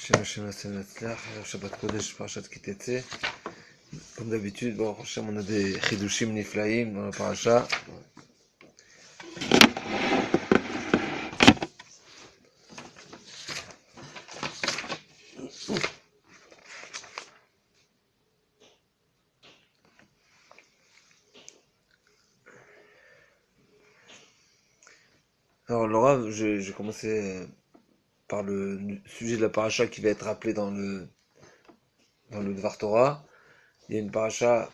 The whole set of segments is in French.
Shem Hashem Hatzlach, Shabbat Kodesh, Parashat Ki Tetzeh. Comme d'habitude, bon, Hashem, on a des chidushim niflaim dans la parasha. Alors Laura, j'ai commencé par le sujet de la parasha qui va être rappelé dans le Dvar Torah. Il y a une parasha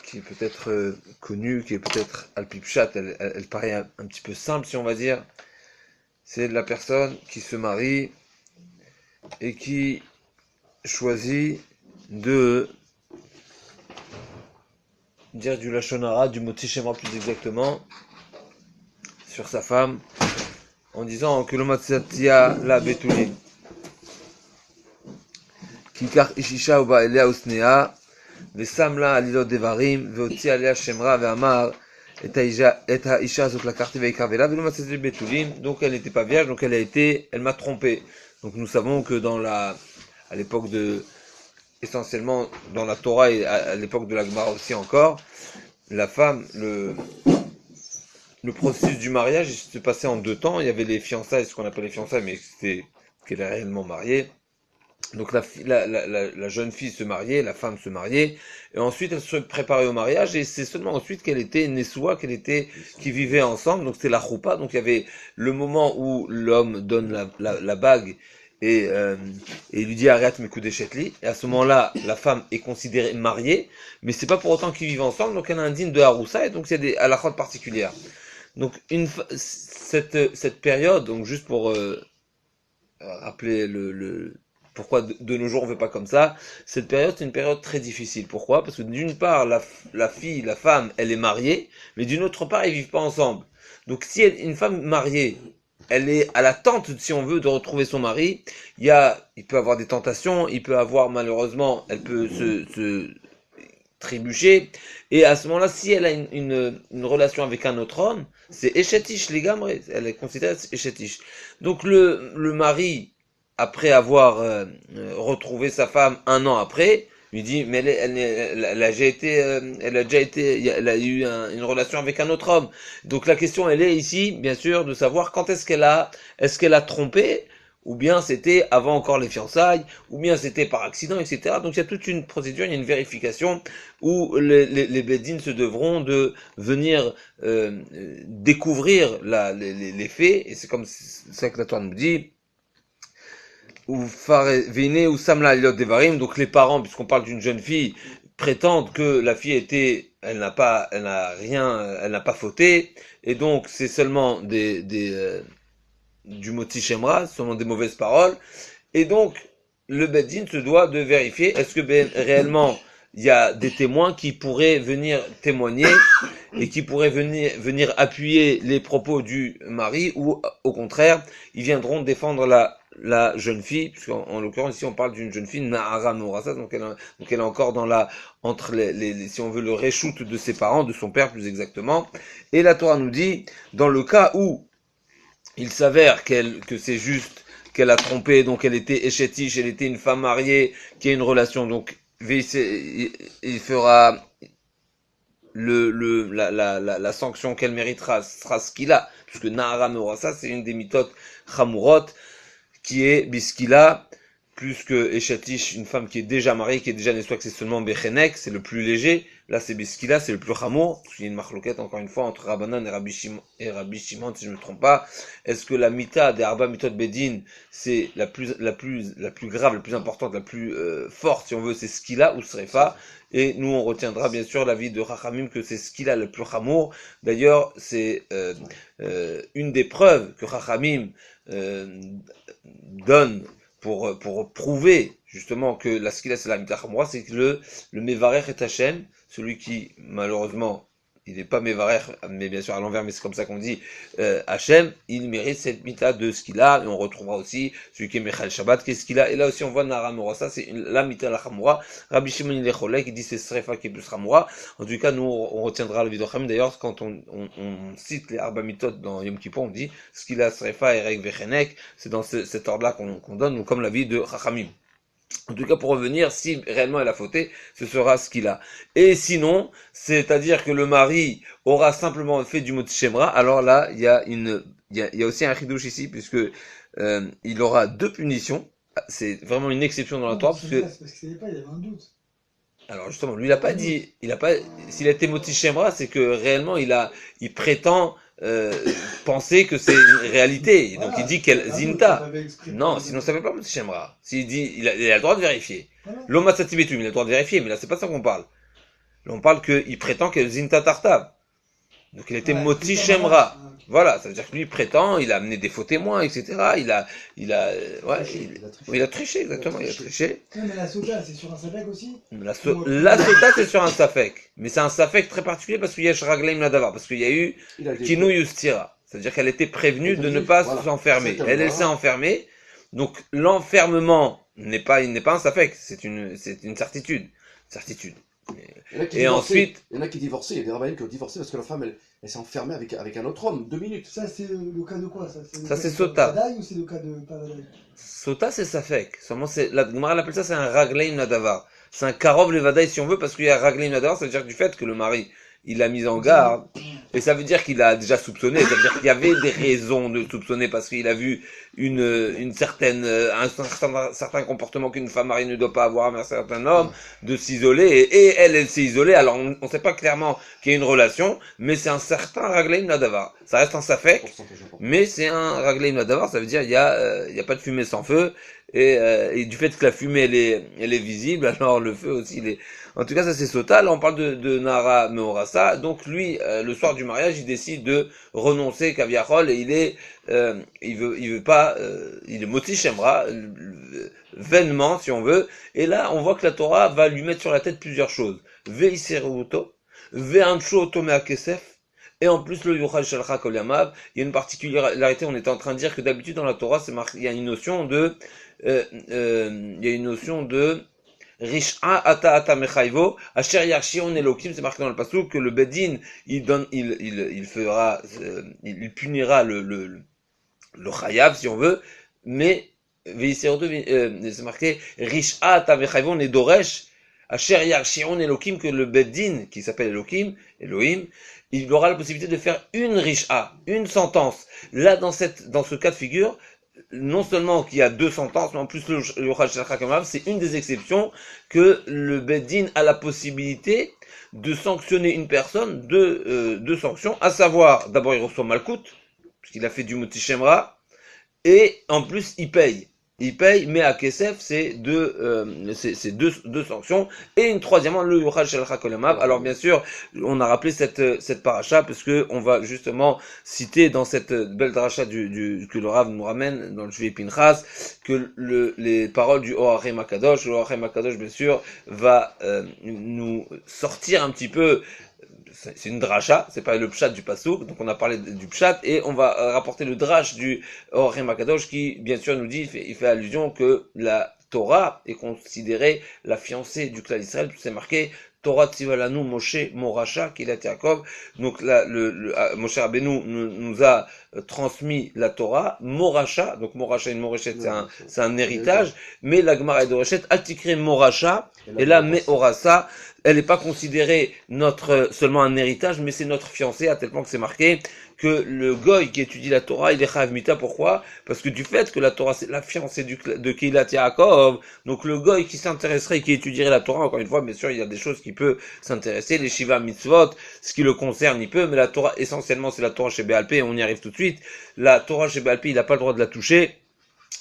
qui est peut-être connue, qui est peut-être al-pipshat, elle paraît un petit peu simple si on va dire. C'est de la personne qui se marie et qui choisit de dire du lashon hara, du moti shema plus exactement, sur sa femme, en disant que l'omatzatia la betulin. Kikar ishisha uba elea usnea, vesamla alilot devarim, veotzi alea shemra ve'amar, et haisha azot lakarti ve'ikavela, ve'lomatzatia betulin. Donc elle n'était pas vierge, donc elle m'a trompé. Donc nous savons que à l'époque essentiellement dans la Torah et à l'époque de la Gemara aussi encore, la femme, le processus du mariage il se passait en deux temps. Il y avait les fiançailles, ce qu'on appelle les fiançailles, mais c'était qu'elle est réellement mariée. Donc la jeune fille se mariait, la femme se mariait, et ensuite elle se préparait au mariage, et c'est seulement ensuite qu'elle était Nessoua, qui vivait ensemble, donc c'était la choupa. Donc il y avait le moment où l'homme donne la bague, et lui dit arrête mes coups d'échetli, et à ce moment-là, la femme est considérée mariée, mais c'est pas pour autant qu'ils vivent ensemble, donc elle a un digne de Haroussa, et donc il y a des halakhot particulières. Donc cette période, donc juste pour rappeler pourquoi de nos jours on fait pas comme ça, cette période c'est une période très difficile. Pourquoi? Parce que d'une part la femme, elle est mariée, mais d'une autre part ils vivent pas ensemble. Donc si une femme mariée, elle est à l'attente, si on veut, de retrouver son mari, il peut avoir des tentations, il peut avoir malheureusement, elle peut se trébucher, et à ce moment-là, si elle a une relation avec un autre homme, c'est échetish, les gamres, elle est considérée échetish. Donc le mari, après avoir retrouvé sa femme un an après, lui dit mais elle a eu une relation avec un autre homme. Donc la question elle est ici bien sûr de savoir quand est-ce qu'elle a trompé, ou bien c'était avant encore les fiançailles, ou bien c'était par accident, etc. Donc il y a toute une procédure, il y a une vérification où les Bédines se devront de venir découvrir les faits, et c'est comme ça que la Torah nous dit. Ou Vene ou Samla Elot Devarim, donc les parents, puisqu'on parle d'une jeune fille, prétendent que la fille elle n'a pas fauté, et donc c'est seulement du moti shemra, seulement des mauvaises paroles, et donc le Beddin se doit de vérifier est-ce que réellement il y a des témoins qui pourraient venir témoigner et qui pourraient venir appuyer les propos du mari, ou au contraire ils viendront défendre la jeune fille, puisqu'en l'occurrence ici on parle d'une jeune fille Nahara Morasa, donc elle est encore entre si on veut le reshoot de ses parents, de son père plus exactement. Et la Torah nous dit dans le cas où il s'avère que c'est juste qu'elle a trompé, donc elle était échetiche, elle était une femme mariée qui a une relation, donc il fera la sanction qu'elle méritera sera ce qu'il a, puisque Nahara Morasa c'est une des mitotes Chamurot, qui est Biskila, plus que Eshatish, une femme qui est déjà mariée, qui est déjà Nessoua, que c'est seulement Bechenek, c'est le plus léger. Là, c'est Biskila, c'est le plus Chamour. Il y a une marloquette, encore une fois, entre Rabbanan et Rabbi Shimon, si je ne me trompe pas. Est-ce que la mita des Arba Mitot Bedin, c'est la plus grave, la plus importante, la plus forte, si on veut, c'est Skila ou Srefa? Et nous, on retiendra bien sûr l'avis de Chachamim que c'est Skila le plus Chamour. D'ailleurs, c'est une des preuves que Chachamim donne pour prouver justement que la skila c'est la mita chamura, c'est que le mevarech et Hachem, celui qui malheureusement il n'est pas Mevarer, mais bien sûr à l'envers, mais c'est comme ça qu'on dit, Hachem, il mérite cette mita de ce qu'il a, et on retrouvera aussi celui qui est Mechal Shabbat, qu'est-ce qu'il a, et là aussi on voit Nara Morasa, c'est la mita la Chamura, Rabbi Shimon il est Cholek, qui dit c'est Srefa qui est plus Chamura, en tout cas nous on retiendra le Vidochem, d'ailleurs quand on cite les Arba Mitot dans Yom Kippur, on dit ce qu'il a Srefa, Erek, Vechenek, c'est dans cet ordre-là qu'on donne, comme la vie de Chachamim. En tout cas, pour revenir, si réellement elle a fauté, ce sera ce qu'il a. Et sinon, c'est-à-dire que le mari aura simplement fait du mot Shemra, alors là, il y a aussi un chidouche ici, puisque il aura 2 punitions. C'est vraiment une exception dans la Torah, parce que... Parce qu'il savait pas, il avait un doute. Alors justement, lui, il a pas dit, s'il a été moti Shemra, c'est que réellement, il prétend penser que c'est une réalité. Et donc il dit qu'elle zinta. Non, sinon ça ne fait pas moti Shemra. S'il dit, il a le droit de vérifier. L'homme il a le droit de vérifier, mais là c'est pas ça qu'on parle. Là on parle qu'il prétend qu'elle zinta tartav. Donc il a été moti Shemra. Voilà, ça veut dire que lui il prétend, il a amené des faux témoins, etc. Il a triché, exactement, il a triché. Non, mais la sota, c'est sur un sapek aussi? La sota, c'est sur un safek. Mais c'est un safek très particulier parce qu'il y a Shragleim Nadavar. Parce qu'il y a eu Kinu Yustira. C'est-à-dire qu'elle était prévenue de ne pas s'enfermer. Elle s'est enfermée. Donc, l'enfermement n'est pas un safek. C'est une certitude. Et ensuite. Il y en a qui divorçaient. Il y a des rabbins qui ont divorcé parce que la femme, elle s'est enfermée avec un autre homme, 2 minutes. Ça, c'est le cas de quoi? Ça, c'est sota. Vadaï ou c'est le cas de pas Vadaï? Sota, c'est safek. Seulement, la Gemara l'appelle ça, c'est un Ragleim Nadavar. C'est un Karov Levadaï, si on veut, parce qu'il y a Ragleim Nadavar, ça veut dire du fait que le mari, il l'a mis en garde. Et ça veut dire qu'il a déjà soupçonné. Ça veut dire qu'il y avait des raisons de soupçonner parce qu'il a vu un certain comportement qu'une femme mariée ne doit pas avoir avec un certain homme, de s'isoler. Et elle s'est isolée. Alors, on ne sait pas clairement qu'il y a une relation, mais c'est un certain Ragleim Nadavar. Ça reste un Safek, mais c'est un Ragleim Nadavar. Ça veut dire il y a pas de fumée sans feu. Et du fait que la fumée elle est visible, alors le feu aussi il est. En tout cas, ça c'est Sota. Là, on parle de Nara Meorasa. Donc lui, le soir du mariage, il décide de renoncer Kaviachol et il veut pas, il est moti Shemra, vainement si on veut. Et là, on voit que la Torah va lui mettre sur la tête plusieurs choses. Veiseruto, ve'ancho otome kesef. Et en plus, le Yochal Shalcha Kol Yamav, il y a une particularité, on était en train de dire que d'habitude dans la Torah, il y a une notion de Rish'a ata mechayvo, asher yarshion elokim, c'est marqué dans le pasuk que le Bedin, il punira le chayav, si on veut, mais, c'est marqué Rish'a ata mechayvo, on est doresh, asher yarshion elokim, que le Bedin, qui s'appelle Elohim, il aura la possibilité de faire une Rish'a, une sentence. Là, dans ce cas de figure, non seulement qu'il y a 2 sentences, mais en plus le Yochal Shalcha Kamav, c'est une des exceptions que le Beddin a la possibilité de sanctionner une personne de 2 sanctions, à savoir, d'abord il reçoit Malkout, puisqu'il a fait du Moti Shemra, et en plus il paye. Mais à Kesef, c'est deux sanctions. Et une troisièmement, le Yochal Shalcha Kol Yamav. Alors bien sûr, on a rappelé cette paracha, parce que on va justement citer dans cette belle dracha que le Rav nous ramène dans le Juvé Pinchas, que les paroles du Oharem HaKadosh. Le Oharem HaKadosh, bien sûr, va nous sortir un petit peu. C'est une dracha, c'est pas le pshat du pasouk, donc on a parlé du pshat, et on va rapporter le drash du Orem HaKadosh qui, bien sûr, nous dit, il fait allusion que la Torah est considérée la fiancée du clan d'Israël, c'est marqué Torah Tzivalanu Moshe Moracha Kilat Yaakov. Donc là, Moshe Rabbeinu nous a transmis la Torah Moracha. Donc Moracha et Moreshet, c'est un héritage. Mais la Gemara et Doreshet Altikre Moracha et là Meorasa, elle n'est pas considérée seulement un héritage, mais c'est notre fiancée, à tel point que c'est marqué que le goy qui étudie la Torah, il est chayav mita. Pourquoi? Parce que du fait que la Torah c'est la fiancée de Kilat Yaakov, donc le goy qui s'intéresserait, qui étudierait la Torah, encore une fois, bien sûr, il y a des choses qui peuvent s'intéresser, les Shiva Mitzvot, ce qui le concerne, il peut, mais la Torah, essentiellement, c'est la Torah chez Béal P, on y arrive tout de suite. La Torah chez Béal P, il n'a pas le droit de la toucher,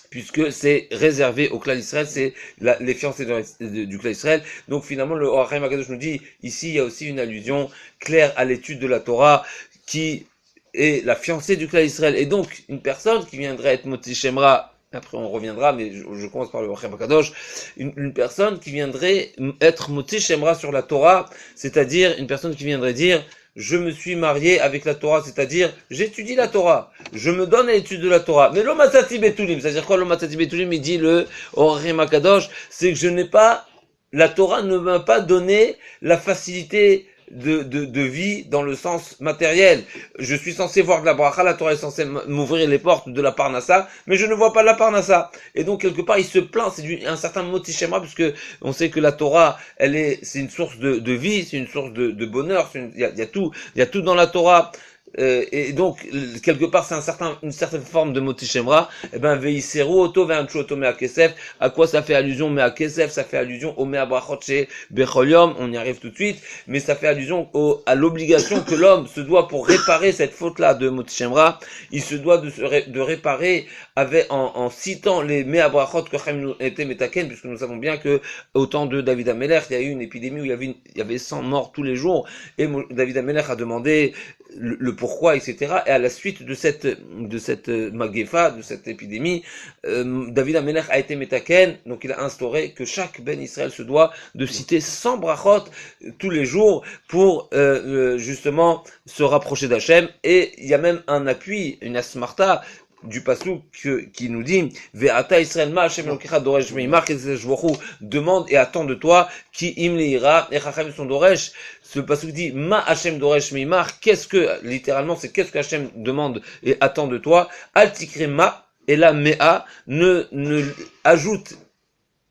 puisque c'est réservé au clan d'Israël, c'est les fiancés du clan d'Israël. Donc finalement, le Orem HaKadosh nous dit, ici, il y a aussi une allusion claire à l'étude de la Torah, qui est la fiancée du clan d'Israël. Et donc, une personne qui viendrait être Moti Shemra, après on reviendra, mais je commence par le Orem HaKadosh, une personne qui viendrait être Moti Shemra sur la Torah, c'est-à-dire une personne qui viendrait dire, je me suis marié avec la Torah, c'est-à-dire, j'étudie la Torah, je me donne à l'étude de la Torah. Mais l'omatzati betulim, c'est-à-dire quoi l'omatzati betulim? Il dit le Orem Akadosh, c'est que je n'ai pas, la Torah ne m'a pas donné la facilité de vie dans le sens matériel. Je suis censé voir de la bracha, la Torah est censée m'ouvrir les portes de la parnassa, mais je ne vois pas la parnassa. Et donc, quelque part, il se plaint, c'est un certain motichemra, puisque on sait que la Torah, c'est une source de vie, c'est une source de bonheur, il y a tout dans la Torah. Et donc, quelque part, c'est une certaine forme de motichemra. Eh ben, veiseru oto ve'anchu oto mea kesef. À quoi ça fait allusion? Mea kesef, ça fait allusion au mea brachot chez bechol yom. On y arrive tout de suite. Mais ça fait allusion à l'obligation que l'homme se doit pour réparer cette faute-là de motichemra. Il se doit de réparer en citant les mea brachot que Chaim était metaken, puisque nous savons bien que au temps de David Amelech, il y a eu une épidémie où il y avait 100 morts tous les jours. Et David Amelech a demandé le pourquoi, etc. Et à la suite de cette magéfa, de cette épidémie, David Amelech a été metaken, donc il a instauré que chaque Ben Israël se doit de citer 100 brachot tous les jours pour justement se rapprocher d'Hachem. Et il y a même un appui, une asmarta du pasuk qui nous dit Ve'ata Israël ma Hashem Elokecha doresh meimar demande et attend de toi ki im leira et chachamim son doresh. Ce pasuk dit ma Hashem doresh meimar, qu'est-ce que Hashem demande et attend de toi? Al tikre ma et la mea, ne ajoute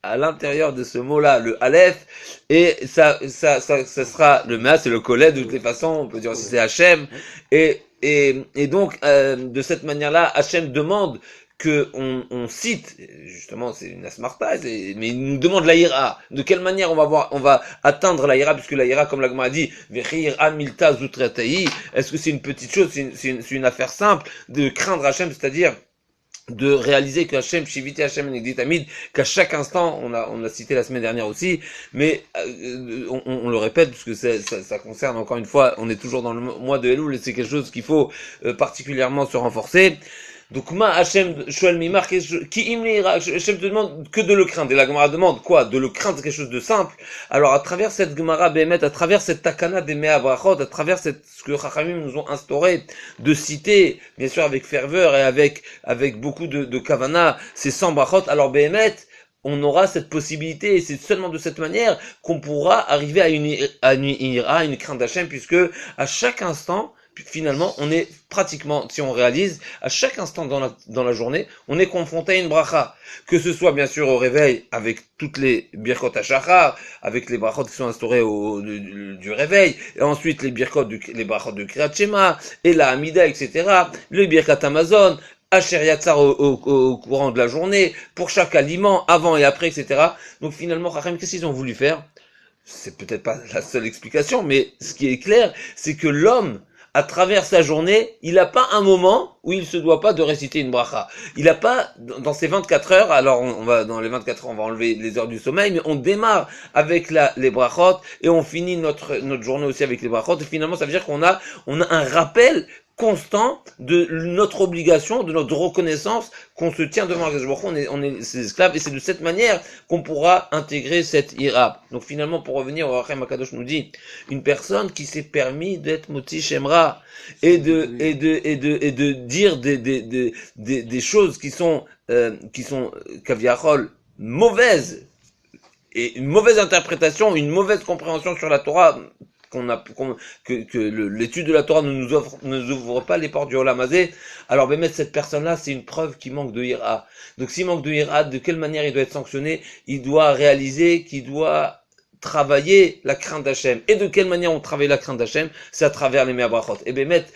à l'intérieur de ce mot-là le Aleph, et ça sera le mea, c'est le collet de toutes les façons, on peut dire aussi c'est Hashem, et donc, de cette manière-là, Hachem demande que on cite, justement, c'est une asmarta, mais il nous demande la ira. De quelle manière on va atteindre la ira, puisque la ira, comme la Gemara a dit, milta zutratei, est-ce que c'est une petite chose, c'est une affaire simple de craindre Hachem, c'est-à-dire de réaliser que Hachem, Shiviti Hachem Negditamid, qu'à chaque instant, on a cité la semaine dernière aussi, mais on le répète, puisque ça concerne encore une fois, on est toujours dans le mois de Elul, et c'est quelque chose qu'il faut particulièrement se renforcer. Donc, Hachem, Shoel Mimar, qui Hachem te demande que de le craindre. Et la Gemara demande quoi? De le craindre, quelque chose de simple. Alors, à travers cette Gemara Behemet, à travers cette Takana des Mea Brachot, à travers ce que Chachamim nous ont instauré, de citer, bien sûr, avec ferveur et avec beaucoup de Kavana, ces 100 Brachot, alors Behemet, on aura cette possibilité, et c'est seulement de cette manière qu'on pourra arriver à une crainte d'Hachem, puisque à chaque instant, finalement, on est pratiquement, si on réalise, à chaque instant dans la journée, on est confronté à une bracha. Que ce soit, bien sûr, au réveil, avec toutes les birkot hachachar, avec les brachot qui sont instaurées du réveil, et ensuite les brachot de Kriyat Shema, et la Hamida, etc., le birkat Amazon, Asher Yatzar au courant de la journée, pour chaque aliment, avant et après, etc. Donc finalement, Chachamim, qu'est-ce qu'ils ont voulu faire? C'est peut-être pas la seule explication, mais ce qui est clair, c'est que l'homme, à travers sa journée, il n'a pas un moment où il se doit pas de réciter une bracha. Il n'a pas, dans ces 24 heures, alors dans les 24 heures, on va enlever les heures du sommeil, mais on démarre avec les brachot, et on finit notre journée aussi avec les brachot, et finalement, ça veut dire qu'on a un rappel constant de notre obligation, de notre reconnaissance qu'on se tient devant Akadosh Baruch Hu, on est ses esclaves, et c'est de cette manière qu'on pourra intégrer cette ira. Donc finalement, pour revenir au Rachem Akadosh nous dit, une personne qui s'est permis d'être Moti Shemra, et de dire des choses qui sont kaviachol mauvaises, et une mauvaise interprétation, une mauvaise compréhension sur la Torah, que l'étude de la Torah ne nous ouvre pas les portes du Olam Hazé, alors mettre cette personne-là, c'est une preuve qu'il manque de ira. Donc s'il manque de ira, de quelle manière il doit être sanctionné? Il doit réaliser qu'il doit travailler la crainte d'Hachem. Et de quelle manière on travaille la crainte d'Hachem? C'est à travers les Mea Brachot. Et mettre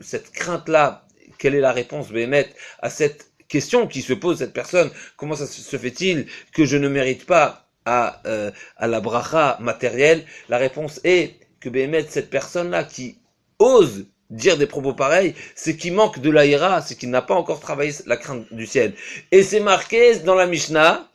cette crainte-là, quelle est la réponse à cette question qui se pose cette personne? Comment ça se fait-il que je ne mérite pas à la bracha matérielle? La réponse est que cette personne-là qui ose dire des propos pareils, c'est qu'il manque de la ira, c'est qu'il n'a pas encore travaillé la crainte du ciel. Et c'est marqué dans la Mishnah,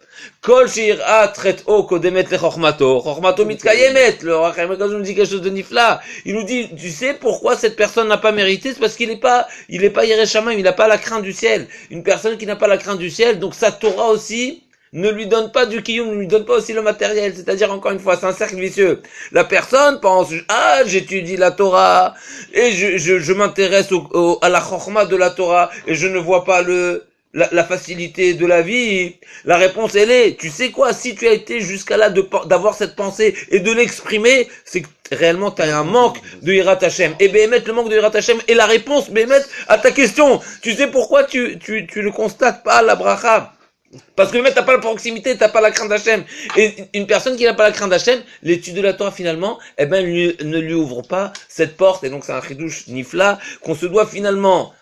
Kol she'ira tret o kodemet le chormato mitkayemet. Le Rachem Akadosh nous dit quelque chose de nifla. Il nous dit, tu sais pourquoi cette personne n'a pas mérité? C'est parce qu'il est pas Yerei Shamayim, il n'a pas la crainte du ciel. Une personne qui n'a pas la crainte du ciel, donc sa Torah aussi ne lui donne pas du kiyum, ne lui donne pas aussi le matériel. C'est-à-dire, encore une fois, c'est un cercle vicieux. La personne pense, ah, j'étudie la Torah, et je m'intéresse à la chorma de la Torah, et je ne vois pas la facilité de la vie. La réponse, elle est, tu sais quoi, si tu as été jusqu'à là d'avoir cette pensée et de l'exprimer, c'est que réellement tu as un manque de Hirat Hashem. Et Béhémet, le manque de Hirat Hashem est la réponse, Béhémet, à ta question. Tu sais pourquoi tu ne constates pas la bracha? Parce que Béhémet, t'as pas la proximité, t'as pas la crainte d'Hachem. Et une personne qui n'a pas la crainte d'Hachem, l'étude de la Torah finalement, eh ben, ne lui ouvre pas cette porte. Et donc c'est un chidouche nifla qu'on se doit finalement.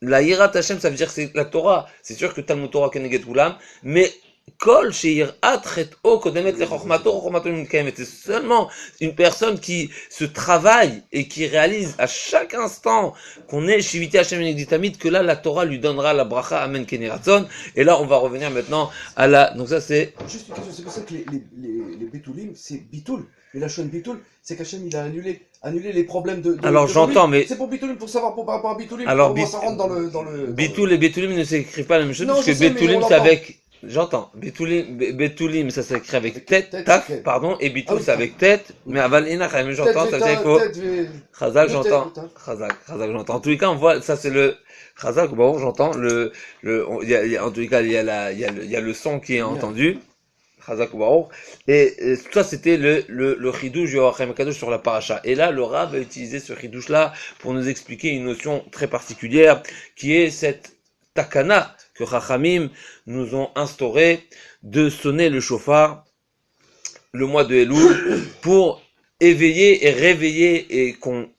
La Yirat Hashem, ça veut dire que c'est la Torah. C'est sûr que Talmud Torah Keneget Ulam, mais Kol Sheyirat Chet O Kodemet Lechormato Chormato Mikayemet. C'est seulement une personne qui se travaille et qui réalise à chaque instant qu'on est Shiviti Hashem Enegditamid, que là la Torah lui donnera la bracha Amen Keneratzon. Et là on va revenir maintenant à la. Donc ça c'est. Juste une question, c'est pour ça que les Betoulim, c'est Bitoul. Et la chaîne Bitoul, c'est qu'Hachem il a annulé les problèmes de Alors j'entends, mais. C'est pour Bitoulim, pour savoir par rapport à Bitoulim, Alors comment ça rentre dans le. Bitoul et Betoulim ne s'écrivent pas la même chose, Non, parce je que sais, mais Betoulim on c'est l'entend. avec. J'entends. Betoulim, ça s'écrit avec tête, taf, ok. pardon, et Bitoul Ah oui. c'est avec tête, mais Aval Enach, mais j'entends, ça veut dire qu'il faut. Chazak, j'entends. Chazak, j'entends. En tous les cas, on voit, ça c'est le. Chazak, bon, j'entends. En tous les cas, il y a le son qui est entendu. Chazak ou Baruch. Et tout ça, c'était le chidouche du Yoachim Kadosh sur la paracha. Et là, le Rav a utilisé ce chidouche-là pour nous expliquer une notion très particulière, qui est cette takana que Chachamim nous ont instauré de sonner le shofar le mois de Elul pour éveiller et réveiller et qu'on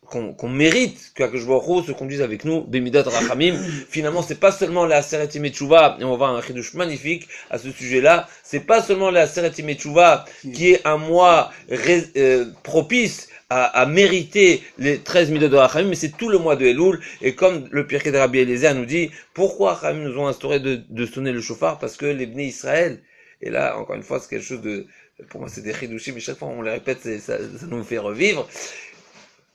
mérite que Akadosh Baruch Hu se conduise avec nous, Bemidat Rachamim. Finalement, c'est pas seulement la Aseret Yemei Teshuvah, et on va voir un chidouche magnifique à ce sujet-là, c'est pas seulement la Aseret Yemei Teshuvah qui est un mois propice à mériter les 13 midot de Rachamim, mais c'est tout le mois de Elul, et comme le Pirkei de Rabbi Eliezer nous dit, pourquoi Rachamim nous ont instauré de sonner le shofar? Parce que les Bnei Israël, et là, encore une fois, c'est quelque chose de, pour moi c'est des chidouchim, mais chaque fois on les répète, ça nous fait revivre.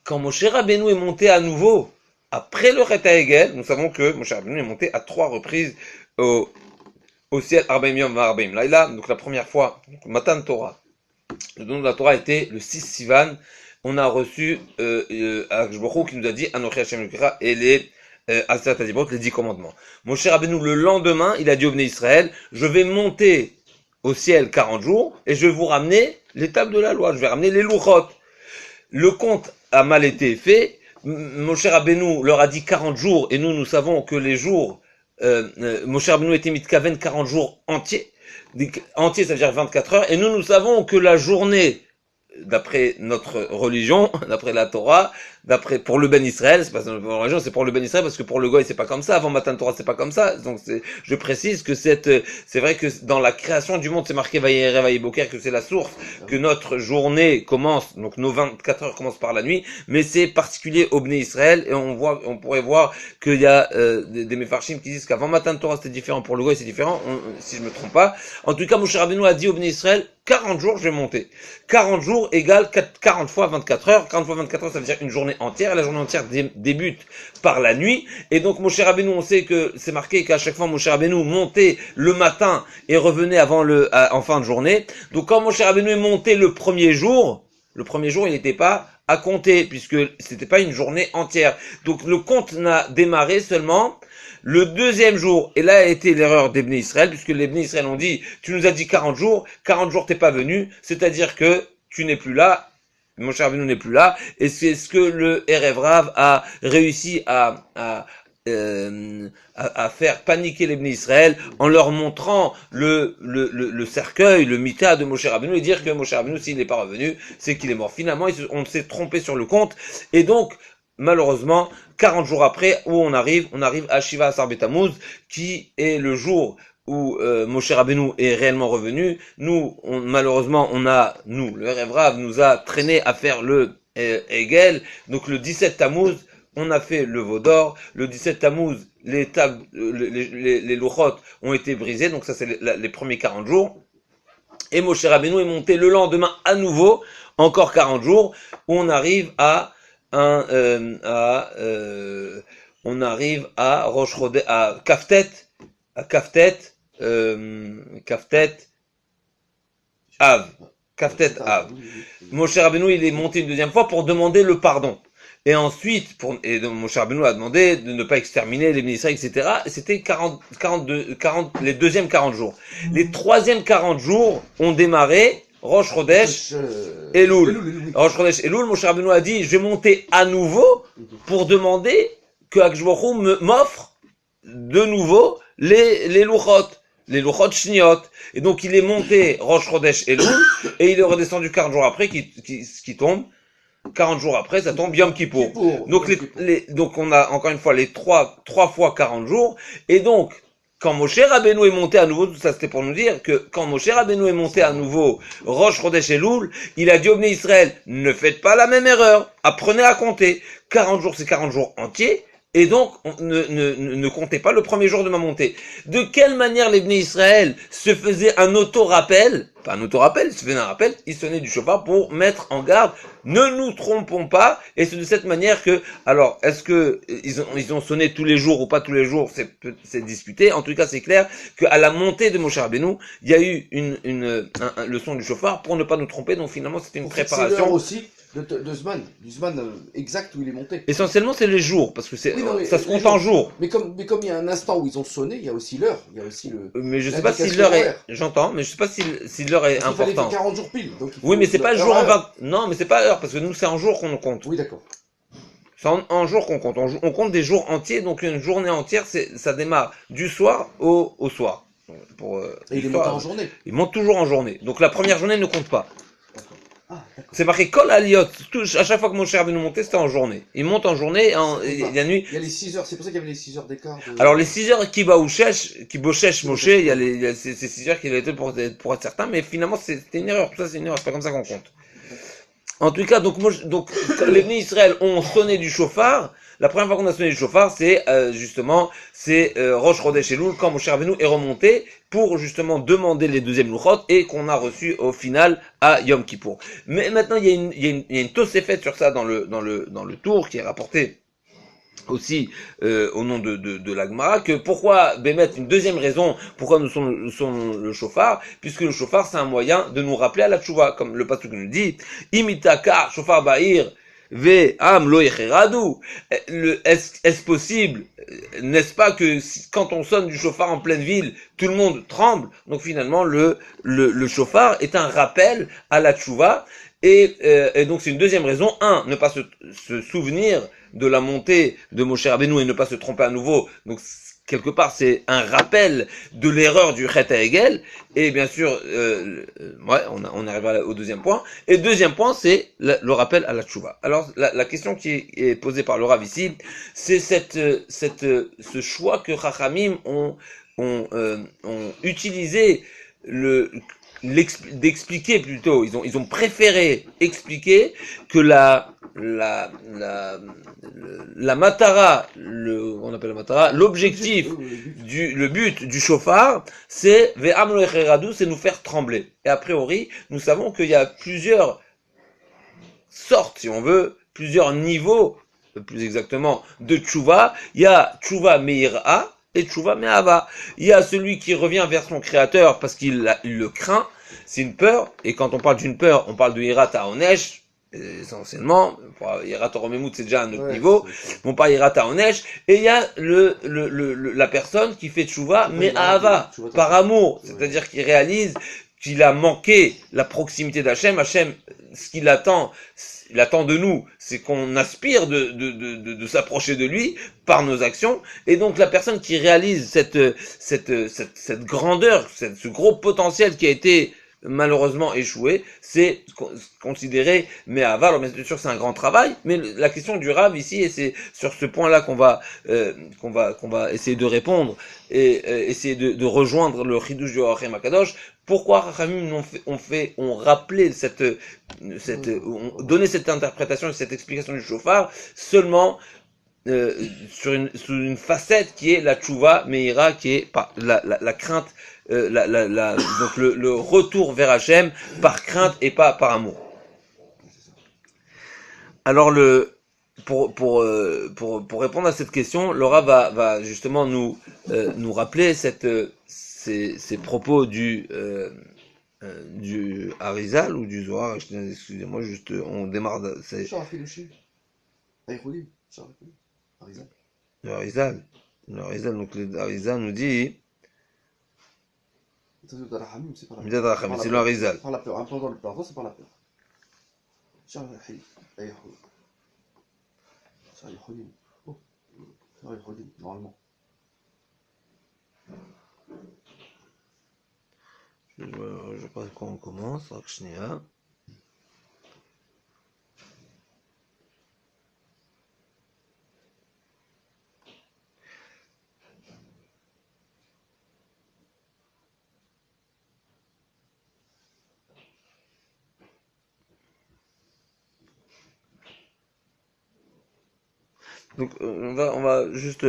Quand Moshe Rabbeinu est monté à nouveau, après le Chet HaEgel, nous savons que Moshe Rabbeinu est monté à 3 reprises au ciel, Arbaim Yom Arbaim Laila, donc la première fois, Matan Torah. Le don de la Torah était le 6 Sivan, on a reçu Akadosh Baruch Hu qui nous a dit Anochi Hashem Elokecha et les Aseret HaDibrot, les 10 commandements. Moshe Rabbeinu, le lendemain, il a dit au Bnei Israël, je vais monter au ciel 40 jours et je vais vous ramener les tables de la loi, je vais ramener les louchot. Le compte a mal été fait. Moshe Rabbeinu leur a dit 40 jours, et nous savons que les jours, Moshe Rabbeinu était mitkaven 40 jours entiers. Entier, ça veut dire 24 heures, et nous savons que la journée, d'après notre religion, d'après la Torah, pour le Ben Israël, c'est pas notre religion, c'est pour le Ben Israël, parce que pour le Goy, c'est pas comme ça, avant Matan Torah, c'est pas comme ça, donc je précise que c'est vrai que dans la création du monde, c'est marqué Vayere Vayiboker, que c'est la source, que notre journée commence, donc nos 24 heures commencent par la nuit, mais c'est particulier au Bnei Israël, et on pourrait voir qu'il y a des Mefarshim qui disent qu'avant Matan Torah, c'était différent, pour le Goy, c'est différent, si je me trompe pas. En tout cas, Moshe Rabbeinu a dit au Bnei Israël, 40 jours, je vais monter. 40 jours égale 40 fois 24 heures. 40 fois 24 heures, ça veut dire une journée entière. La journée entière débute par la nuit. Et donc, Moshe Rabbeinu, on sait que c'est marqué qu'à chaque fois, Moshe Rabbeinu montait le matin et revenait en fin de journée. Donc, quand Moshe Rabbeinu est monté le premier jour, il n'était pas à compter, puisque c'était pas une journée entière. Donc, le compte n'a démarré seulement le deuxième jour, et là a été l'erreur des Bnei Israël, puisque les Bnei Israël ont dit, tu nous as dit 40 jours t'es pas venu, c'est-à-dire que tu n'es plus là, Moshe Rabbeinu n'est plus là, et c'est ce que le Erev Rav a réussi à faire paniquer les Bnei Israël en leur montrant le cercueil, le mita de Moshe Rabbeinu, et dire que Moshe Rabbeinu, s'il n'est pas revenu, c'est qu'il est mort. Finalement, on s'est trompé sur le compte, et donc, malheureusement, 40 jours après, où on arrive à Shiva Asar Betamuz, qui est le jour où Moshe Rabbeinu est réellement revenu. Malheureusement, le Erev Rav nous a traîné à faire le Egel. Donc le 17 Tammuz, on a fait le veau d'or. Le 17 Tammuz, les tables, les louchot ont été brisées. Donc ça, c'est les premiers 40 jours. Et Moshe Rabbeinu est monté le lendemain à nouveau, encore 40 jours, où on arrive à Rosh Chodeh, à Kaftet, Kaftet Av. Kaftet Av. Moshe Rabbeinu, il est monté une deuxième fois pour demander le pardon. Et ensuite, donc Moshe Rabbeinu a demandé de ne pas exterminer les ministres, etc. Et c'était 40, les deuxièmes 40 jours. Les troisièmes 40 jours ont démarré Rosh Chodesh Elul. Rosh Chodesh Elul, Moshe Rabbeinu a dit, je vais monter à nouveau pour demander que Akadosh Baruch Hu m'offre de nouveau les Luchot Shniot. Et donc il est monté Rosh Chodesh Elul, et il est redescendu 40 jours après, qui tombe. 40 jours après, ça tombe Yom Kippour. Donc, donc on a encore une fois les trois fois 40 jours. Et donc, quand Moshe Rabbeinu est monté à nouveau, tout ça c'était pour nous dire que quand Moshe Rabbeinu est monté à nouveau Rosh Chodesh Elul, il a dit au Bnei Israël, ne faites pas la même erreur, apprenez à compter. 40 jours, c'est 40 jours entiers. Et donc, ne comptez pas le premier jour de ma montée. De quelle manière les Bnei Israël se faisaient un auto-rappel, pas un auto-rappel, ils se faisaient un rappel, ils sonnaient du chauffard pour mettre en garde, ne nous trompons pas, et c'est de cette manière que, alors, est-ce que ils ont sonné tous les jours ou pas tous les jours, c'est discuté. En tout cas, c'est clair qu'à la montée de Moshe Rabbeinu, il y a eu le son du chauffard pour ne pas nous tromper, donc finalement, c'était une préparation. C'est l'heure aussi du Zman exact où il est monté. Essentiellement, c'est les jours, parce que ça se compte en jours. Mais comme il y a un instant où ils ont sonné, il y a aussi l'heure, il y a aussi le. Mais je sais pas si l'heure est, j'entends, mais je sais pas si l'heure est importante. Il fallait 40 jours pile. Donc oui, mais c'est pas le jour en 20, non, mais c'est pas l'heure, parce que nous, c'est en jour qu'on compte. Oui, d'accord. C'est en jour qu'on compte. On compte des jours entiers, donc une journée entière, ça démarre du soir au soir. Et il est monté en journée. Il monte toujours en journée. Donc la première journée ne compte pas. Ah, c'est marqué Kol Aliyot. À chaque fois que Moshe Rabbeinu montait, c'était en journée. Il monte en journée, la nuit. Il y a les 6 heures, c'est pour ça qu'il y avait les 6 heures d'écart. Alors les 6 heures qui Boshesh Moshe, il y a ces 6 heures qu'il avait été pour être certain, mais finalement c'était une erreur. Tout ça c'est une erreur, c'est pas comme ça qu'on compte. En tout cas, donc les Bnei Israël ont sonné du chauffard. La première fois qu'on a sonné du chauffard, c'est Rosh Chodesh Elul, quand Moshe Rabbeinu est remonté pour justement demander les deuxièmes Luchot et qu'on a reçu au final à Yom Kippour. Mais maintenant, il y a une Tosefet sur ça dans le tour qui est rapporté aussi au nom de l'Agmara, que pourquoi Bémet, une deuxième raison pourquoi nous sommes le chauffard, puisque le chauffard c'est un moyen de nous rappeler à la tchouva, comme le pasuk nous dit, imitaka chauffard ba'ir ve am lo yecheradu. Est-ce possible, n'est-ce pas que quand on sonne du chauffard en pleine ville, tout le monde tremble? Donc finalement le chauffard est un rappel à la tchouva. Et donc c'est une deuxième raison. Ne pas se souvenir de la montée de Moshe Rabbeinu et ne pas se tromper à nouveau. Donc quelque part c'est un rappel de l'erreur du Chet HaEgel. Et bien sûr, on arrive au deuxième point. Et le deuxième point c'est le rappel à la tchouva. Alors la question qui est posée par le Rav ici, c'est ce choix que Chachamim ont utilisé d'expliquer plutôt, ils ont préféré expliquer que la matara, on appelle la matara, l'objectif le but du chauffard, c'est ve'am lo yecheradu, c'est nous faire trembler. Et a priori, nous savons qu'il y a plusieurs sortes, si on veut, plusieurs niveaux, plus exactement, de tchouva. Il y a tchouva meira et tchouva me'ava. Il y a celui qui revient vers son créateur parce qu'il le craint, c'est une peur, et quand on parle d'une peur, on parle de hirat ha'onesh, essentiellement, hirat ha'romemout c'est déjà un autre niveau, on parle hirat ha'onesh, et il y a la personne qui fait tchouva me'ava, par amour, c'est-à-dire qu'il réalise qu'il a manqué la proximité d'Hachem. Hachem, ce qu'il attend, il attend de nous, c'est qu'on aspire de s'approcher de lui par nos actions. Et donc la personne qui réalise cette grandeur, ce gros potentiel qui a été malheureusement échoué, c'est considéré mais aval. Bien sûr, c'est un grand travail, mais la question du Rav ici, et c'est sur ce point-là qu'on va essayer de répondre et essayer de rejoindre le Chidush du Orachem Akadosh. Pourquoi Rachamim ont rappelé ont donné cette interprétation et cette explication du chauffard seulement sous une facette qui est la tchouva meira, qui est la crainte, donc le retour vers Hachem par crainte et pas par amour. Alors pour répondre à cette question, Laura va justement nous rappeler cette ces propos du Harizal ou du Zohar, excusez-moi, juste, on démarre, c'est Shara Filouchi. Aïroulim. Shara Filouchi. Arizal. le Harizal. Le Harizal, donc le Harizal nous dit, C'est par la Midat Rachamim, c'est le Harizal. Par la peur. Un peu dans le pardon, c'est par la peur. Shara Aïroulim. Shara Aïroulim. Oh. Shara Aïroulim, normalement. Je sais pas quand on commence, Rakshnia. Donc on va juste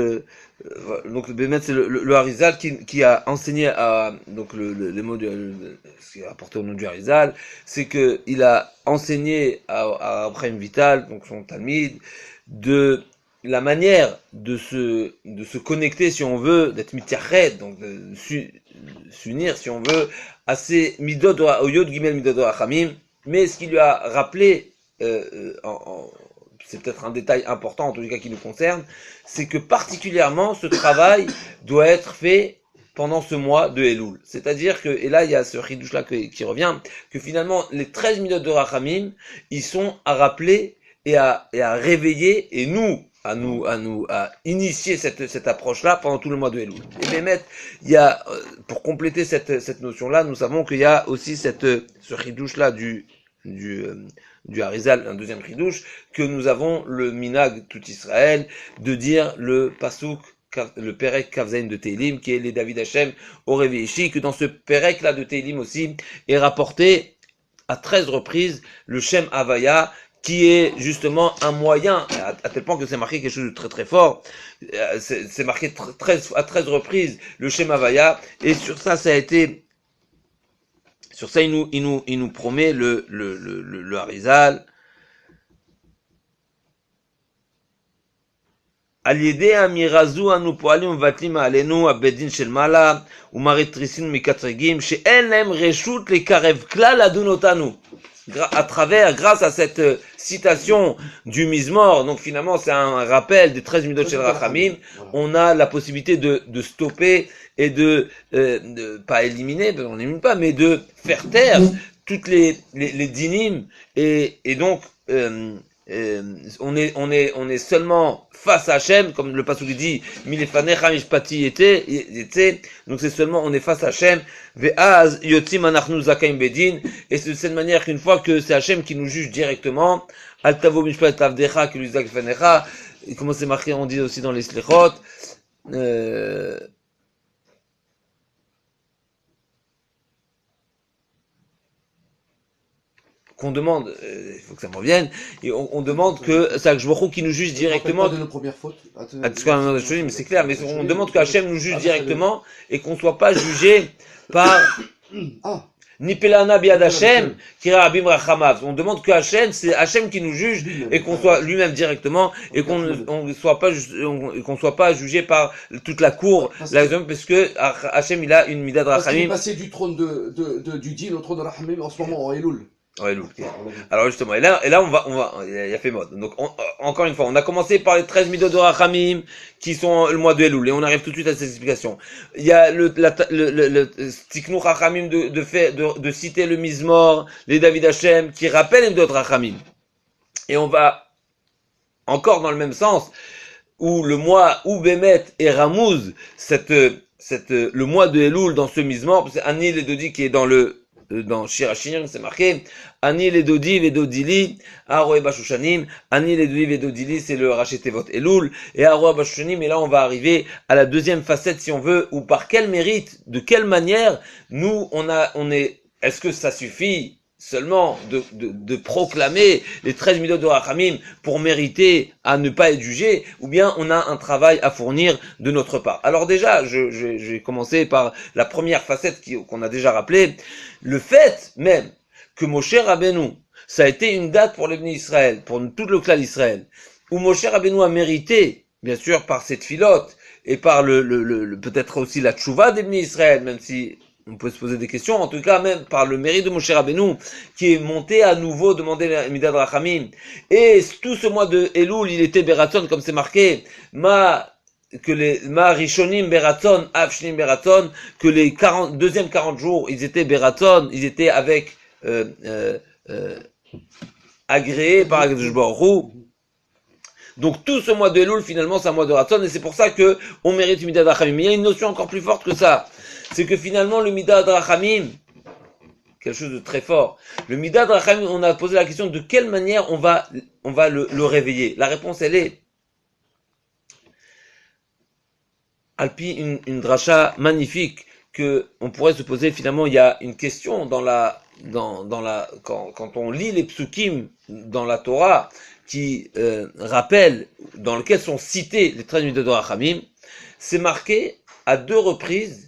donc Bémet c'est le Harizal qui a enseigné à donc les mots ce qui est apporté au nom du Harizal, c'est que il a enseigné à Abraham Vital, donc son Talmid, de la manière de se connecter, si on veut, d'être mitached, donc de s'unir, si on veut, à ces midot au yod gimel midot rachamim. Mais ce qui lui a rappelé c'est peut-être un détail important, en tout cas qui nous concerne, c'est que particulièrement ce travail doit être fait pendant ce mois de Elul. C'est-à-dire que, et là il y a ce chidouche là qui revient, que finalement les 13 minutes de Rachamim, ils sont à rappeler et à réveiller, et à initier cette approche-là pendant tout le mois de Elul. Et Bémet, il y a, pour compléter cette notion-là, nous savons qu'il y a aussi ce chidouche-là du Harizal, un deuxième chidouche, que nous avons le minag tout Israël, de dire le pasouk, le perek kavzaïn de Teilim, qui est les David Hashem au Réveillé, que dans ce perek là de Teilim aussi est rapporté à 13 reprises le Shem Havaya, qui est justement un moyen, à tel point que c'est marqué quelque chose de très très fort, c'est marqué à 13 reprises le Shem Havaya, et sur ça a été, sur ça il nous promet le Harizal, על ידי האמירה זו אנו פועלים ומבטלים מעלינו הבית דין של מעלה ומריתריסין מקטרגים שאין להם רשות לקרב כלל לדון אותנו. Grâce à cette citation du Mizmor, donc finalement c'est un rappel des 13 midot shel Rachamim, on a la possibilité de stopper et de pas éliminer, on n'élimine pas, mais de faire taire toutes les dinim, et donc on est seulement face à Hachem, comme le pasuk dit, milefanecha mishpati était, donc c'est seulement on est face à Hachem, ve'az yotzim anachnu zakaim bedin, et c'est de cette manière qu'une fois que c'est Hachem qui nous juge directement, al tavo mishpat avdecha ki luzak fanecha, et comment c'est marqué, on dit aussi dans les slichot, qu'on demande, il faut que ça me revienne, et on demande que c'est Akshbochou qui nous juge directement. De nos premières fautes. Mais c'est clair, mais on demande que Hachem nous juge directement et qu'on soit pas jugé par ni Pelana biad Hachem, Kira Abim Rachamav. On demande que Hachem, c'est Hachem qui nous juge et qu'on soit lui-même directement et qu'on soit pas jugé par toute la cour, parce que Hachem il a une midad Rachamim. Parce qu'il est Rachamim. passé du trône du din au trône de Rachamim en ce moment en Elul. Ouais, okay. Alors justement, et là on va, il y a fait mode. Donc encore une fois, on a commencé par les 13 midot de Rachamim qui sont le mois de Elul, et on arrive tout de suite à ces explications. Il y a le Tiknu Rachamim de citer le Mizmor, les David Hashem qui rappellent les midot de Rachamim. Et on va encore dans le même sens où le mois où Bémet et Ramouz, le mois de Elul dans ce Mizmor, c'est Ani le Dodi qui est dans Shir HaShirim, c'est marqué Ani les Dodi Vedodili, Aroé Bashushanim, Ani les Dodi Vedodili, c'est le Rachetevot Elul, et Aroé Bashushanim, et là on va arriver à la deuxième facette si on veut, ou par quel mérite, de quelle manière, nous est-ce que ça suffit seulement de proclamer les 13 midot de Rachamim pour mériter à ne pas être jugé, ou bien on a un travail à fournir de notre part. Alors déjà, je vais commencer par la première facette qu'on a déjà rappelée, le fait même que Moshe Rabbeinu, ça a été une date pour l'Ebné Israël, pour tout le clan Israël, où Moshe Rabbeinu a mérité, bien sûr par cette filote, et par peut-être aussi la tchouva des Bnei Israël, même si on peut se poser des questions, en tout cas même par le mérite de Moshe Rabbeinu, qui est monté à nouveau demander la Midad Rachamim. Et tout ce mois de Elul, il était Beraton, comme c'est marqué, Ma Rishonim Beraton, Avshnim Beraton, que les deuxièmes 40 jours, ils étaient Beraton, ils étaient avec, agréés par Akadosh Baruch Hu. Donc tout ce mois de Elul, finalement, c'est un mois de Raton, et c'est pour ça que on mérite le Midad Rachamim. Mais il y a une notion encore plus forte que ça. C'est que finalement, le Midad Rachamim, quelque chose de très fort. Le Midad Rachamim, on a posé la question de quelle manière on va le réveiller. La réponse, elle est Alpi, une dracha magnifique que on pourrait se poser. Finalement, il y a une question quand on lit les psukim dans la Torah, qui rappelle, dans lequel sont cités les 13 Midot Rachamim, c'est marqué à 2 reprises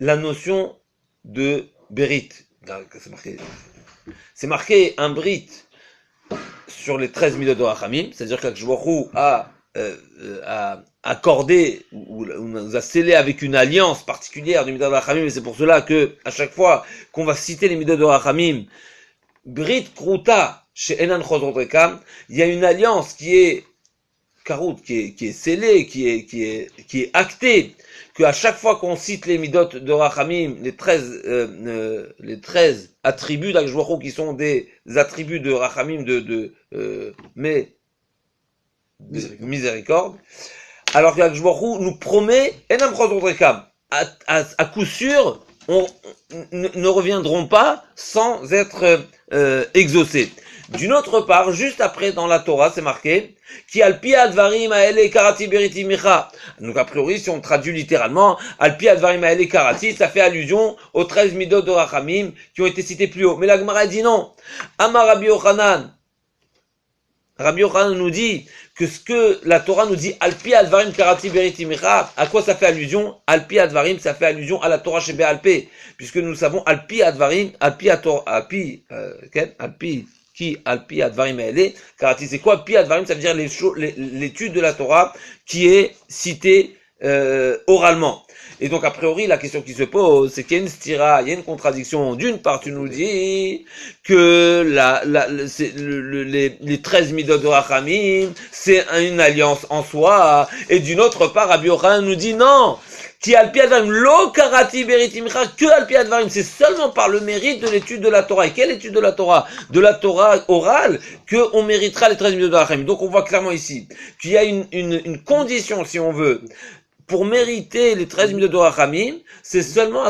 la notion de Berit. C'est marqué un Brit sur les 13 Midot Rachamim, c'est-à-dire qu'Akadosh Baruch Hu a accordé ou nous a scellé avec une alliance particulière du Midot Rachamim, et c'est pour cela que à chaque fois qu'on va citer les Midot Rachamim, Brit Kruta chez Enan Chozrot Rekam, il y a une alliance qui est karout, qui est scellée, qui est actée, que à chaque fois qu'on cite les midot de Rachamim, les 13 attributs d'Akadosh Baruch Hu qui sont des attributs de Rachamim miséricorde, alors qu'Akadosh Baruch Hu nous promet Enan Chozrot Rekam, à coup sûr, on ne reviendront pas sans être exaucés. D'une autre part, juste après dans la Torah, c'est marqué Ki alpi advarim aele karati beriti micha. Donc a priori, si on traduit littéralement, alpi advarim aele karati, ça fait allusion aux 13 midot de Rachamim qui ont été cités plus haut. Mais la Gemara dit non. Amar Rabbi Yochanan. Rabbi Yochanan nous dit que ce que la Torah nous dit alpi advarim karati beriti micha, à quoi ça fait allusion? Alpi advarim, ça fait allusion à la Torah chez Be'alpé, puisque nous savons alpi advarim, alpi qui alpi advarim aele karati, c'est quoi pi advarim? Ça veut dire l'étude de la Torah qui est citée oralement. Et donc, a priori, la question qui se pose, c'est qu'il y a une stira, il y a une contradiction. D'une part, tu nous dis que les 13 midot de Rachamim, c'est une alliance en soi. Et d'une autre part, Rabbi Yochanan nous dit non. Qui alpi advarim lo karati beriti micha, que alpi advarim, c'est seulement par le mérite de l'étude de la Torah. Et quelle étude de la Torah? De la Torah orale, que on méritera les 13 midot de Rachamim. Donc, on voit clairement ici qu'il y a une condition, si on veut, pour mériter les 13 midot de Rachamim, c'est seulement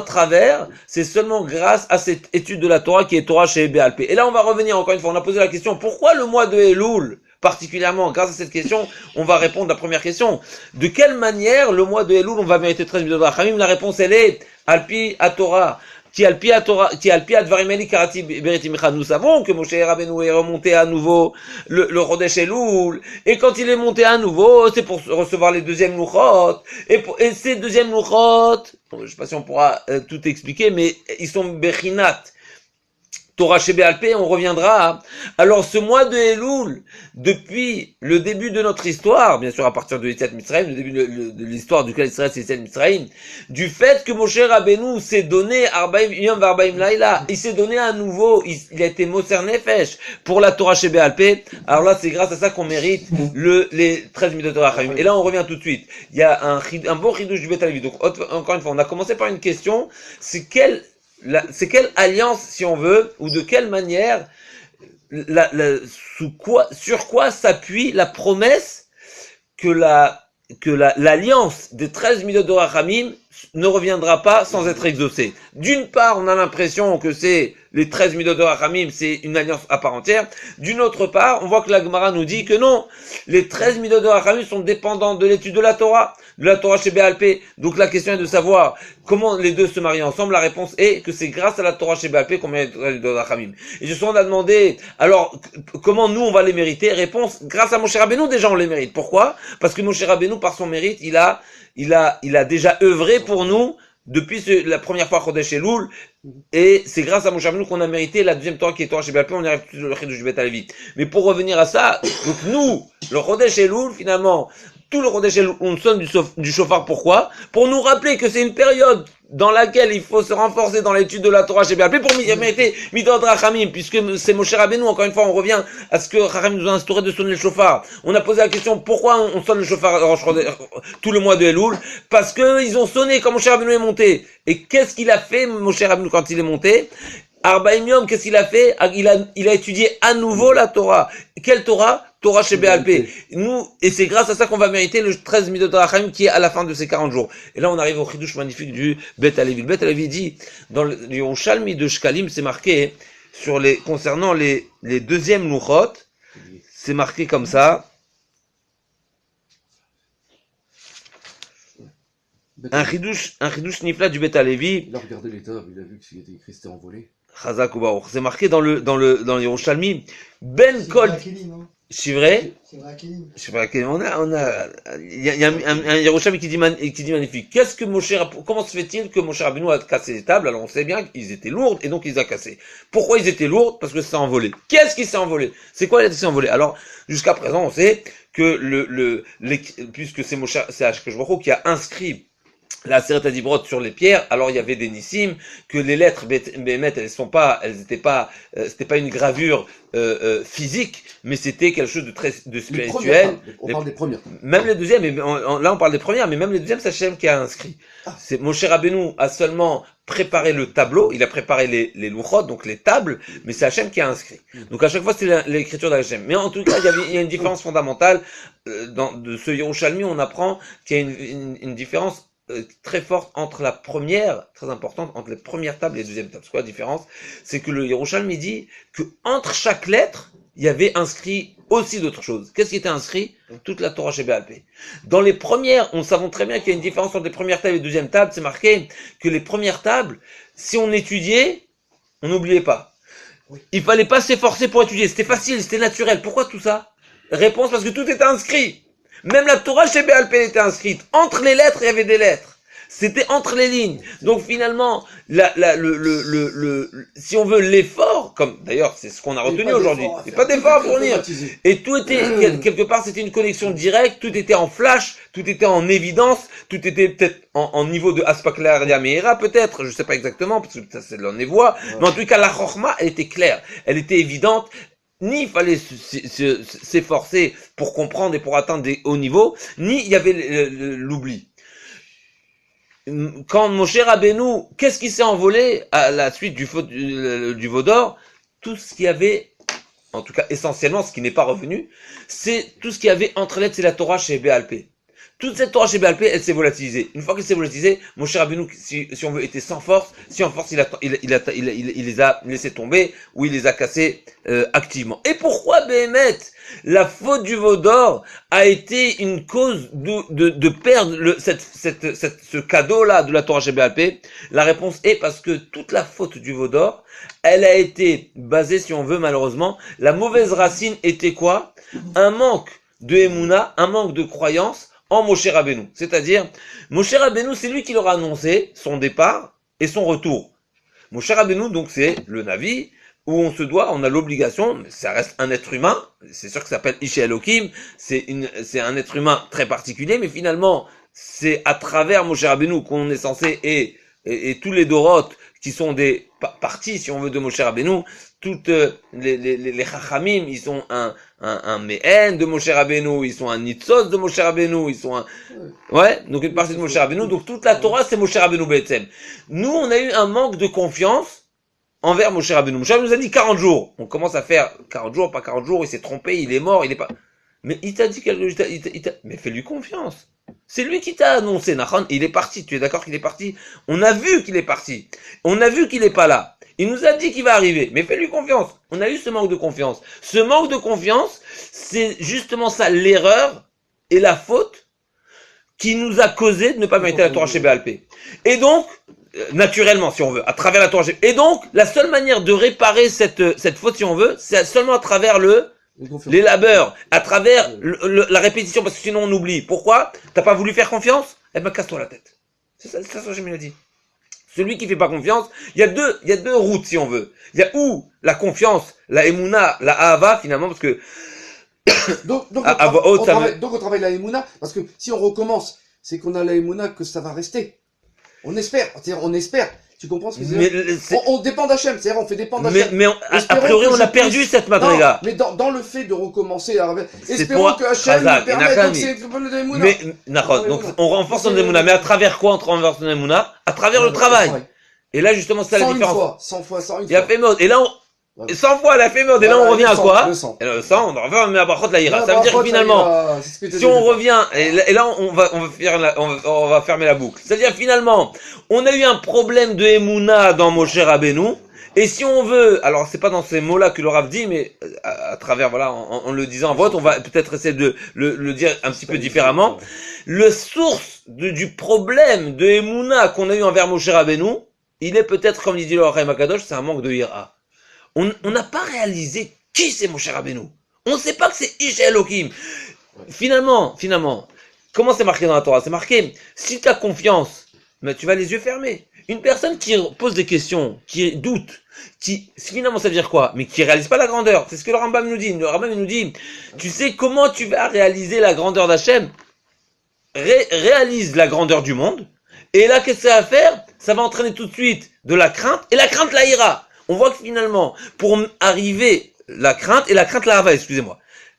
grâce à cette étude de la Torah qui est Torah chez Be'alpé. Et là, on va revenir encore une fois, on a posé la question, pourquoi le mois de Elul, particulièrement, grâce à cette question, on va répondre à la première question. De quelle manière, le mois de Elul, on va mériter 13 midot de Rachamim? La réponse, elle est, Alpi à Torah. Qui alpi advarim eli karati beriti micha. Nous savons que Moshe Rabbeinu est remonté à nouveau le Chodesh Elul, et quand il est monté à nouveau, c'est pour recevoir les deuxièmes louchot, et ces deuxièmes louchot, je sais pas si on pourra tout expliquer, mais ils sont bechinat Torah chez Be'alpé, on reviendra. Alors ce mois de Elul, depuis le début de notre histoire, bien sûr à partir de Yetziat Mitzrayim, le début de l'histoire du Klal Israël, c'est Yetziat Mitzrayim, du fait que Moshe Rabbeinu s'est donné Arbaim Yom Varbaim Laila, il s'est donné à nouveau, il a été Moser Nefesh pour la Torah chez Be'alpé. Alors là, c'est grâce à ça qu'on mérite les 13 midot de Rachamim. Et là, on revient tout de suite. Il y a un beau chidouche du Bet Halevi. Donc encore une fois, on a commencé par une question, c'est quelle alliance, si on veut, ou de quelle manière, sur quoi s'appuie la promesse que l'alliance des 13 midot de Rachamim ne reviendra pas sans être exaucée. D'une part, on a l'impression que c'est les 13 midot de Rachamim, c'est une alliance à part entière. D'une autre part, on voit que la Gemara nous dit que non, les 13 midot de Rachamim sont dépendants de l'étude de la Torah chez Be'alpé. Donc la question est de savoir comment les deux se marient ensemble. La réponse est que c'est grâce à la Torah chez Be'alpé qu'on mérite les midot de Rachamim. Et je on a demandé, alors, comment nous on va les mériter? Réponse, grâce à Moshe Rabbeinu, déjà on les mérite. Pourquoi? Parce que Moshe Rabbeinu, par son mérite, il a déjà œuvré pour nous depuis la première fois Chodesh Elul, et c'est grâce à Moshe Rabbeinu qu'on a mérité la deuxième Torah qui est Torah chez Be'alpé. On y arrive tout le chidouche du Bet Halevi. Mais pour revenir à ça, donc nous, le Chodesh Elul, finalement, tout le Chodesh Elul, on sonne du shofar. Pourquoi? Pour nous rappeler que c'est une période dans laquelle il faut se renforcer dans l'étude de la Torah chez BLP pour mériter Midot Rachamim, puisque c'est Moshe Rabbeinu. Encore une fois, on revient à ce que Rachamim nous a instauré de sonner le shofar. On a posé la question, pourquoi on sonne le shofar tout le mois de Elul? Parce que ils ont sonné quand Moshe Rabbeinu est monté. Et qu'est-ce qu'il a fait, Moshe Rabbeinu, quand il est monté? Arbaim Yom, qu'est-ce qu'il a fait? Il a étudié à nouveau la Torah. Quelle Torah? Torah chez BLP. Nous, et c'est grâce à ça qu'on va mériter le 13 Midot Rachamim qui est à la fin de ces 40 jours. Et là, on arrive au chidouche magnifique du Bet Halevi. Le Bet Halevi dit, dans le Yerushalmi de Shkalim, c'est marqué, concernant les deuxièmes louchot, c'est marqué comme ça. Un chidouche nifla du Bet Halevi. Il a regardé les tables, il a vu que s'il était écrit, c'était envolé. Chazak ou Baruch. C'est marqué dans le Yerushalmi. Ben Kol. C'est vrai? C'est vrai Kélim. C'est vrai qu'il y a un Yerushalmi qui dit magnifique. Comment se fait-il que Moshe Rabbeinu a cassé les tables? Alors on sait bien qu'ils étaient lourdes et donc il les a cassées. Pourquoi ils étaient lourdes? Parce que ça s'est envolé. Qu'est-ce qui s'est envolé? C'est quoi qui s'est envolé? Alors, jusqu'à présent, on sait que puisque c'est Hakadosh Baruch Hu qui a inscrit la Seret Adibrot sur les pierres, alors il y avait des nissim, que les lettres Bémet, c'était pas une gravure physique, mais c'était quelque chose de spirituel. On parle des premières. Même les deuxièmes, là on parle des premières, mais même les deuxièmes, c'est Hachem qui a inscrit. C'est Moshe Rabbeinu a seulement préparé le tableau, il a préparé les louchot, donc les tables, mais c'est Hachem qui a inscrit. Donc à chaque fois c'est l'écriture d'Hachem. Mais en tout cas, il y a une différence fondamentale de ce Yerushalmi, on apprend qu'il y a une différence très forte entre très importante, entre les premières tables et les deuxièmes tables. C'est quoi la différence? C'est que le Yerushalmi dit que entre chaque lettre, il y avait inscrit aussi d'autres choses. Qu'est-ce qui était inscrit? Toute la Torah chez BLP. Dans les premières, on savons très bien qu'il y a une différence entre les premières tables et les deuxièmes tables. C'est marqué que les premières tables, si on étudiait, on n'oubliait pas. Il fallait pas s'efforcer pour étudier. C'était facile, c'était naturel. Pourquoi tout ça? Réponse, parce que tout était inscrit. Même la Torah chez BLP était inscrite. Entre les lettres, il y avait des lettres. C'était entre les lignes. Donc finalement, si on veut l'effort, comme d'ailleurs c'est ce qu'on a retenu aujourd'hui, il n'y a pas d'effort à fournir. Et tout était, quelque part, c'était une connexion directe, tout était en flash, tout était en évidence, tout était peut-être en niveau de Aspaklar Meira, peut-être, je sais pas exactement, parce que ça c'est de l'ennévoie, mais en tout cas, la Chokhma, elle était claire, elle était évidente. Ni il fallait s'efforcer pour comprendre et pour atteindre des hauts niveaux, ni il y avait l'oubli. Quand Moshe Rabbeinu, qu'est-ce qui s'est envolé à la suite du Vaudor? Tout ce qu'il y avait, en tout cas essentiellement ce qui n'est pas revenu, c'est tout ce qu'il y avait entre lettres et la Torah chez BLP. Toute cette Torah chez BLP, elle s'est volatilisée. Une fois qu'elle s'est volatilisée, Moshe Rabbeinu, si on veut, était sans force. Si en force, il les a laissés tomber, ou il les a cassés activement. Et pourquoi Béhémet, la faute du Vaudor a été une cause de perdre ce cadeau-là de la Torah chez BLP? La réponse est parce que toute la faute du Vaudor, elle a été basée, si on veut, malheureusement, la mauvaise racine était quoi? Un manque de Emouna, un manque de croyance en Moshe Rabbeinu. C'est-à-dire, Moshe Rabbeinu, c'est lui qui leur a annoncé son départ et son retour. Moshe Rabbeinu, donc, c'est le Navi, où on a l'obligation, mais ça reste un être humain, c'est sûr que ça s'appelle Ishe Elohim, c'est un être humain très particulier, mais finalement, c'est à travers Moshe Rabbeinu qu'on est censé, et tous les Dorotes, qui sont des parties, si on veut, de Moshe Rabbeinu, toutes les Chachamim, ils sont un Mehen de Moshe Rabbeinu, ils sont un Nitzos de Moshe Rabbeinu, ils sont donc une partie de Moshe Rabbeinu, donc toute la Torah c'est Moshe Rabbeinu Be'etzem. Nous, on a eu un manque de confiance envers Moshe Rabbeinu. Moshe Rabbeinu nous a dit 40 jours. On commence à faire 40 jours, pas 40 jours, il s'est trompé, il est mort, il est pas... Mais il t'a dit quelque chose, mais fais-lui confiance. C'est lui qui t'a annoncé, Nachon, il est parti, tu es d'accord qu'il est parti? On a vu qu'il est parti. On a vu qu'il est pas là. Il nous a dit qu'il va arriver, mais fais-lui confiance. On a eu ce manque de confiance. Ce manque de confiance, c'est justement ça, l'erreur et la faute qui nous a causé de ne pas mériter la Torah chez BLP. Et donc, naturellement, si on veut, à travers la Torah chez... Et donc, la seule manière de réparer cette faute, si on veut, c'est seulement à travers les labeurs, à travers la répétition, parce que sinon on oublie. Pourquoi? T'as pas voulu faire confiance? Eh ben, casse-toi la tête. C'est ça que je me l'ai dit. Celui qui fait pas confiance, il y a deux routes, si on veut. Il y a où la confiance, la Emouna, la Ahava, finalement, parce que Donc, À voix haute, ça on travaille la Emouna, parce que si on recommence, c'est qu'on a la Emouna que ça va rester. On espère, c'est-à-dire on espère. Tu comprends ce que je veux Mais dire? c'est- On dépend d'Hachem, c'est-à-dire on fait dépendre d'Hachem. a Espérons priori, que on je a perdu puisse- cette Non, madriga. mais dans le fait de recommencer, C'est espérons pour que Hachem Chazak, nous permette, Nakami. donc c'est le Emouna. Mais, d'accord, donc on renforce notre Emouna. Mais à travers quoi on renforce notre Emouna? À travers le travail. Et là, justement, c'est ça la 100 une différence. fois, 100 fois, 100 une Il a fois. fait mode. Et là, Voilà. 100 fois, elle a fait mode. Et là, Voilà, on revient le à 100, quoi? le 100. Et là, le 100, on revient à Me'abrachot Laïra. Ouais, Ça veut dire que bravo, finalement, ça ira, c'est ce que je te si on dis. revient, et là, on va faire on va fermer la boucle. C'est-à-dire, finalement, on a eu un problème de Emouna dans Moshe Rabbeinu. Et si on veut, alors c'est pas dans ces mots-là que le Rav dit, mais à travers, voilà, en le disant en vote, on va peut-être essayer de le dire un petit peu différemment. Le source du problème de Emouna qu'on a eu envers Moshe Rabbeinu, il est peut-être, comme il dit le Rav Akadosh, c'est un manque de ira. On n'a pas réalisé qui c'est Moshe Rabbeinu. On ne sait pas que c'est Ish Elohim. Finalement, comment c'est marqué dans la Torah? C'est marqué, si tu as confiance, mais tu vas les yeux fermés. Une personne qui pose des questions, qui doute, finalement ça veut dire quoi? Mais qui réalise pas la grandeur. C'est ce que le Rambam nous dit. Le Rambam nous dit, tu sais comment tu vas réaliser la grandeur d'Hachem? Réalise la grandeur du monde. Et là, qu'est-ce que ça va faire? Ça va entraîner tout de suite de la crainte, et la crainte la ira. On voit que finalement, pour arriver la crainte, et la crainte la hava, excusez-moi.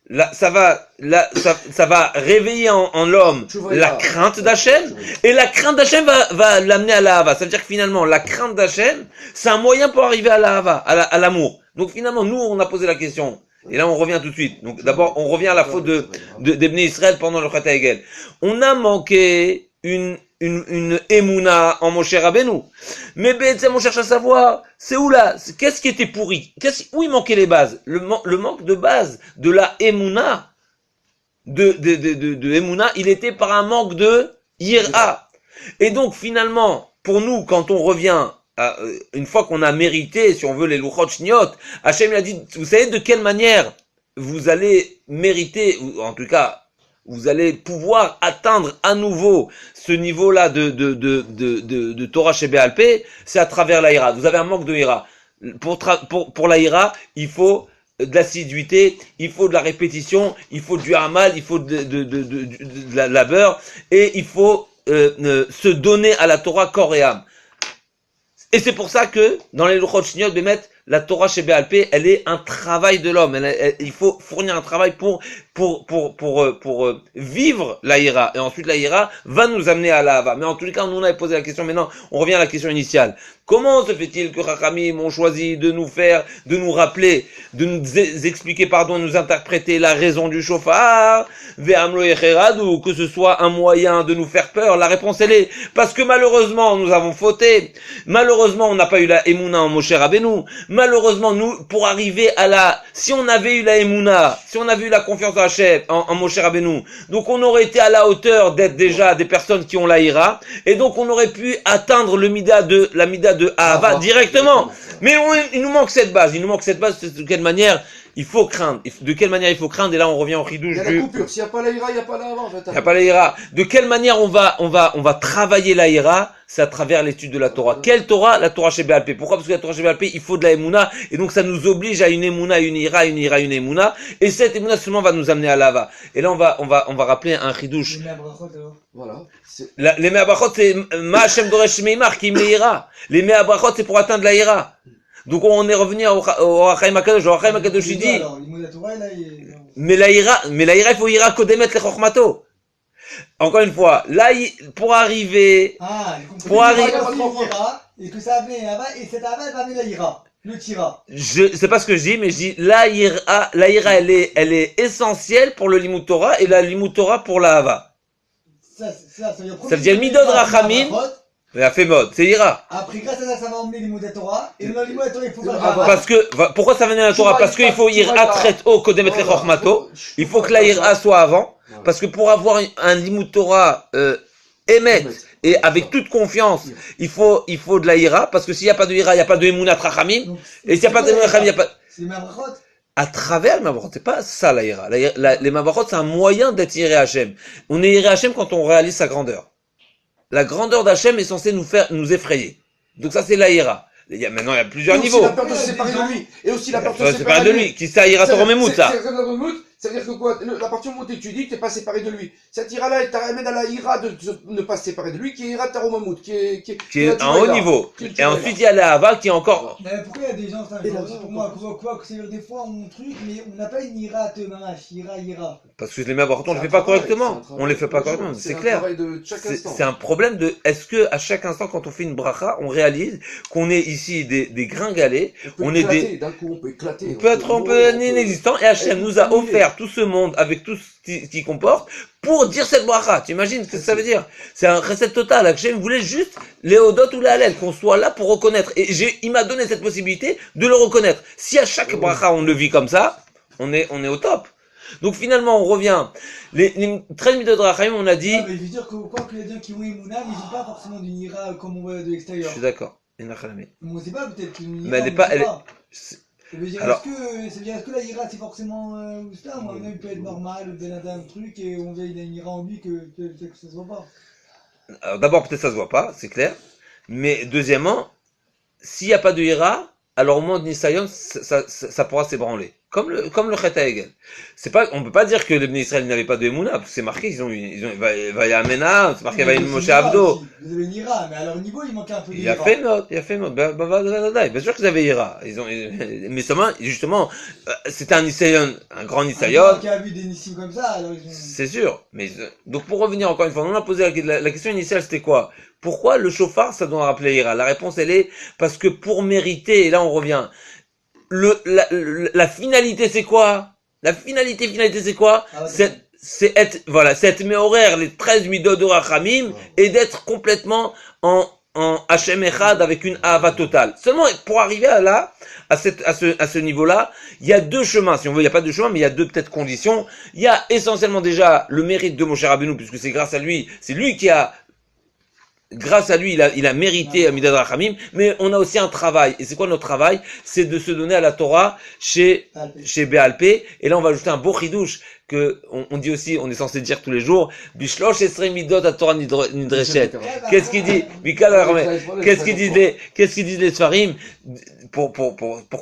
Là, ça va réveiller en l'homme la crainte d'Hachem, et la crainte d'Hachem va l'amener à la hava. Ça veut dire que finalement, la crainte d'Hachem, c'est un moyen pour arriver à la hava, à l'amour. Donc finalement, nous, on a posé la question. Et là, on revient tout de suite. Donc d'abord, on revient à la faute d'Ebné Israël pendant le Chata Hegel. On a manqué une Emouna en Moshe Rabbeinu. Mais on cherche à savoir, c'est où là? Qu'est-ce qui était pourri? Où il manquait les bases? Le manque de base de la Emouna, de Emouna, il était par un manque de Yira. Et donc, finalement, pour nous, quand on revient une fois qu'on a mérité, si on veut, les Luchot Shniot, Hachem a dit, vous savez de quelle manière vous allez mériter, ou en tout cas, vous allez pouvoir atteindre à nouveau ce niveau-là de Torah chez Béalpé, c'est à travers la ira. Vous avez un manque de ira. Pour la ira, il faut de l'assiduité, il faut de la répétition, il faut du hamal, il faut de la labeur, et il faut se donner à la Torah corps et âme. Et c'est pour ça que, dans les Luchot Shniot, la Torah chez Béalpé, elle est un travail de l'homme. Il faut fournir un travail pour vivre la ira. Et ensuite, la ira va nous amener à la hava. Mais en tous les cas, nous, on avait posé la question. Maintenant, on revient à la question initiale. Comment se fait-il que Chachamim ont choisi de nous rappeler, de nous expliquer, nous interpréter la raison du shofar, ve'amlo yecheradu, que ce soit un moyen de nous faire peur? La réponse, elle est, parce que malheureusement, nous avons fauté. Malheureusement, on n'a pas eu la Emouna en Moshe Rabbeinu. Malheureusement, nous, pour arriver si on avait eu la Emouna, si on avait eu la confiance en Hachem, en Moshe Rabbeinu, donc on aurait été à la hauteur d'être déjà des personnes qui ont la ira, et donc on aurait pu atteindre la mida de Ahava directement. Mais il nous manque cette base. De quelle manière il faut craindre? De quelle manière il faut craindre? Et là, on revient au chidouche. Il y a la coupure. S'il n'y a pas la ira, il n'y a pas la hava, en fait. Il n'y a pas la ira. De quelle manière on va travailler la ira? C'est à travers l'étude de la Torah. Quelle Torah? La Torah chez Béalpé. Pourquoi? Parce que la Torah chez Béalpé, il faut de la Emouna, et donc ça nous oblige à une Emouna, une ira, une Emouna, et cette Emouna seulement va nous amener à l'Ava. Et là, on va rappeler un chidouche. Voilà. Les Me'abrachot, c'est Ma Hashem Doresh Meimar, qui Meira. Les Me'abrachot, c'est pour atteindre la ira. Donc on est revenu au Achaim Akadosh. Au Achaim Akadosh, il dit, mais la ira, il faut ira kodemet le chokhmato. Encore une fois, là, pour arriver, et que ça amenait là-bas, et cette ava, elle va amener la ira, le tira. C'est pas ce que je dis, mais je dis, la ira, elle est essentielle pour le limut Torah, et la limut Torah pour la hava. Ça veut dire midod rachamim, mais a fait mode, c'est ira. Après, grâce à ça, ça va emmener l'imoud de Torah, et dans l'imoud de Torah, il faut faire parce que, pourquoi ça venait à la Torah? Parce qu'il faut ira tret haut kodemet le chokhmato. Il faut que la ira soit avant. Parce que pour avoir un limud Torah émet et avec toute confiance, il faut de la ira, parce que s'il n'y a pas de ira, il n'y a pas de emunat rachamim, et s'il n'y a pas de rachamim, il n'y a pas. C'est les mabrachot. À travers les mabrachot, c'est pas ça la ira. Les mabrachot, c'est un moyen d'être iré Hachem. On est iré Hachem quand on réalise sa grandeur. La grandeur d'Hachem est censée nous effrayer. Donc ça, c'est la ira. Maintenant, il y a plusieurs niveaux. La peur de se séparer de lui. Et aussi la peur de se séparer de lui. Qui ça ira Torah Memout, ça. Ça veut dire que quoi? À partir du moment où tu étudies, tu n'es pas séparé de lui. Cette ira-là, elle t'amène à la ira de ne pas se séparer de lui, qui est ira Taromamout, qui est à un haut niveau. Et ensuite, il y a la Hava qui est encore. Mais pourquoi il y a des gens, ça, Et là, pour moi, c'est des fois on truc, mais on n'a pas une ira te mamash, ira. Parce que les mêmes abortons, on ne les fait pas correctement. On les fait pas correctement, c'est clair. travail de chaque instant. C'est un problème de, est-ce que à chaque instant, quand on fait une bracha, on réalise qu'on est ici des gringalés, on est des. D'un coup, on peut éclater. On peut être un peu inexistant, et Hachem nous a offert tout ce monde avec tout ce qui comporte pour dire cette bracha. Tu imagines ce que ça veut dire? C'est un recette total. Hachem voulait juste les Hodot ou les Hallel, qu'on soit là pour reconnaître. Et il m'a donné cette possibilité de le reconnaître. Si à chaque bracha on le vit comme ça, on est au top. Donc finalement, on revient. Les 13 midot de Rachamim, on a dit. Ah, mais je veux dire que quoi que les gens qui ont Emouna, ils n'ont pas forcément d'une ira comme on voit de l'extérieur. Je suis d'accord. Mais on ne sait pas, peut-être qu'une ira. Mais elle n'est pas. Alors, est-ce que la ira c'est forcément ça? Moi, il peut être normal, un truc, et on veut une ira en lui que ça se voit pas. Alors d'abord, peut-être ça se voit pas, c'est clair. Mais deuxièmement, s'il n'y a pas de ira, alors au moment de Nisayon, ça pourra s'ébranler. Comme le Chet HaEgel. On peut pas dire que les Bnei Israël n'avaient pas de Emouna, parce que c'est marqué, ils ont Vayamena, c'est marqué Vayam Moshe Abdo. Vous avez une ira, mais à leur niveau, il manquait un peu de ira. Il a fait mode, bien sûr qu'ils avaient ira. Mais seulement, justement, c'était un Nisayon, un grand Nisayon. Qui a vu des Nissim comme ça, alors ils ont. C'est sûr. Mais, donc pour revenir encore une fois, on a posé la question initiale, c'était quoi? Pourquoi le chauffard, ça doit rappeler ira? La réponse, elle est, parce que pour mériter, et là on revient, la finalité c'est quoi? La finalité c'est quoi? C'est être méhoraire les 13 midot de Rachamim et d'être complètement en Hachem Echad avec une Ahava totale. Seulement, pour arriver à ce niveau-là, il y a deux chemins. Si on veut, il n'y a pas deux chemins, mais il y a deux peut-être conditions. Il y a essentiellement déjà le mérite de Moshe Rabbeinu, puisque c'est grâce à lui, c'est lui qui a grâce à lui, il a mérité Midad Rachamim, mais on a aussi un travail. Et c'est quoi notre travail? C'est de se donner à la Torah chez Béal P. Et là, on va ajouter un beau chidouche que on dit aussi, on est censé dire tous les jours, Bishlosh Esrei Midot à Torah Nidreshet. Qu'est-ce qu'il dit? Qu'est-ce qu'ils disent les Sfarim? Pour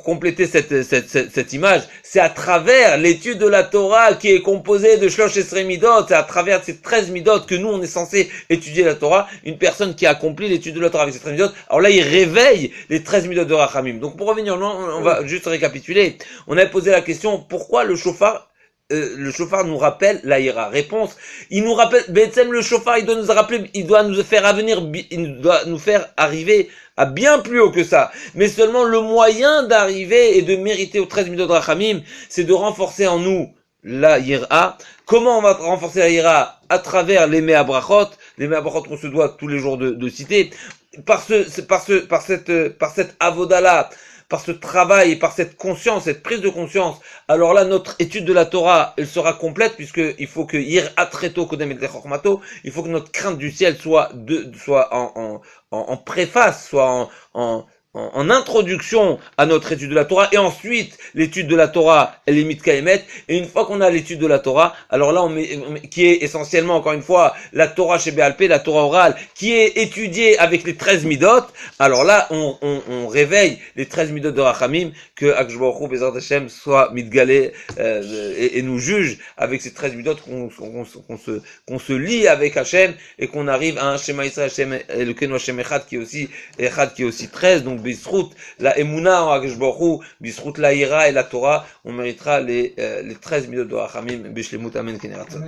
compléter cette image, c'est à travers l'étude de la Torah qui est composée de Shlosh Esrei Midot, c'est à travers ces 13 Midot que nous on est censé étudier la Torah. Une personne qui accomplit l'étude de la Torah avec ces 13 Midot, alors là il réveille les 13 Midot de Rachamim. Donc pour revenir, on va juste récapituler. On avait posé la question, pourquoi le chauffard nous rappelle l'Aïra. Réponse, il nous rappelle, le chauffard, il doit nous faire arriver à bien plus haut que ça. Mais seulement le moyen d'arriver et de mériter aux 13 midot de Rachamim, c'est de renforcer en nous l'Aïra. Comment on va renforcer l'Aïra? À travers les Mea Brachot qu'on se doit tous les jours de citer. Par cette avodala, par ce travail et par cette conscience, cette prise de conscience, alors là, notre étude de la Torah, elle sera complète, puisque il faut que Yiratreto Kodem et Chormato, il faut que notre crainte du ciel soit en préface, soit en introduction à notre étude de la Torah, et ensuite, l'étude de la Torah, elle est mitkaemet, et une fois qu'on a l'étude de la Torah, alors là, qui est essentiellement, encore une fois, la Torah chez Béal P, la Torah orale, qui est étudiée avec les 13 midot, alors là, on réveille les 13 midot de Rachamim, que Akadosh Baruch Hu, Bezrat Hashem, soit mitgalé, et nous juge avec ces 13 midot, qu'on se lie avec Hashem, et qu'on arrive à un Shema Yisrael, Hashem, Elokeinu Hashem Echad, qui est aussi 13, donc Bisrout, la Emouna en Akadosh Baruch Hu, Bisrout la Ira et la Torah, on méritera les 13 midot de Rachamim, Bishlemut Amen Keneratson.